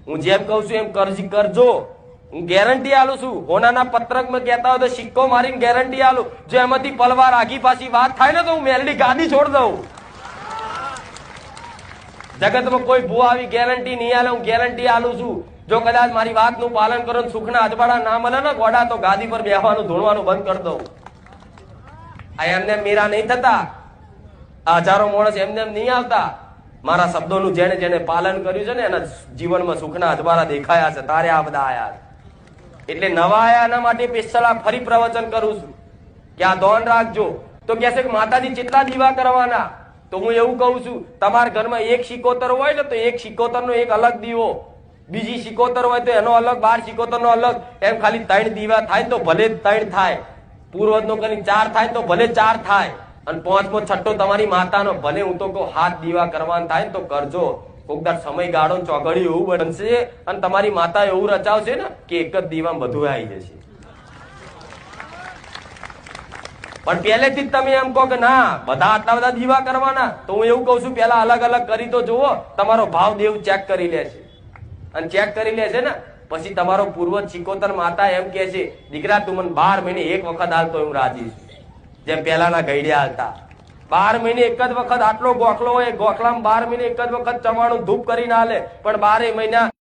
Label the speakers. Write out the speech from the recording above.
Speaker 1: હું જેમ કહું છું એમ કરજો. હું ગેરંટી આલું છું. હોનાના પત્રકમાં કહેતા હોય તો સિક્કો મારીને ગેરંટી આલું. જો એમાંથી પલવાર આગી પાછી વાત થાય ને તો હું મેલડી ગાદી છોડ દઉં. જગતમાં કોઈ ભૂ આવી ગેરંટી નહીં આલે. હું ગેરંટી આલું છું. જો કદાચ મારી વાતનું પાલન કરો ને સુખના અજવાળા ના મળે ને ગોડા તો ગાદી પર બેહવાનું ધોણવાનું બંધ કરી દઉં. આ એમને મીરા નહીં થતા. આ હજારો માણસ એમને એમ નહીં આવતા. મારા શબ્દોનું જેને જેને પાલન કર્યું છે ને એના જીવનમાં સુખના અજવાળા દેખાયા છે. તારે આ બધા આયા. એટલે નવા આયા એના માટે સ્પેશિયલ આ ફરી પ્રવચન કરું છું કે આ ધોન રાખજો. તો કહે છે કે માતાજી કેટલા દીવા કરવાના? તો હું એવું કહું છું, તમારા ઘરમાં એક શિકોતર હોય ને તો એક શિકોતર નો એક અલગ દીવો, બીજી શિકોતર હોય તો એનો અલગ, 12 શિકોતર નો અલગ, એમ ખાલી 3 દીવા થાય તો ભલે 3 થાય, પૂર્વજ નો કરી 4 થાય તો ભલે 4 થાય, અને 5મો 6 તમારી માતાનો. ભલે હું તો કહું 7 દીવા કરવાના થાય તો કરજો. કોકદાર સમયગાળો ચોઘડી એવું બનશે અને તમારી માતા એવું રચાવશે ને કે એક જ દીવામાં બધું આવી જશે. પણ પહેલેથી જ તમે એમ કહો કે ના બધા આટલા બધા દીવા કરવાના, તો હું એવું કઉ છું પેલા અલગ અલગ કરી તો જુઓ. તમારો ભાવ દેવ ચેક કરી લે છે, અને ચેક કરી લે છે ને પછી તમારો પૂર્વજ શિકોતર માતા એમ કે છે, દીકરા તું મને 12 મહિને એક વખત હાલ તો હું રાજી છું. જેમ પેલાના ગઈડ્યા હાલતા 12 મહિને એક જ વખત આટલો ગોખલો હોય, ગોખલામાં 12 મહિને એક જ વખત ચવાણું ધૂપ કરીને હાલે, પણ 12 મહિના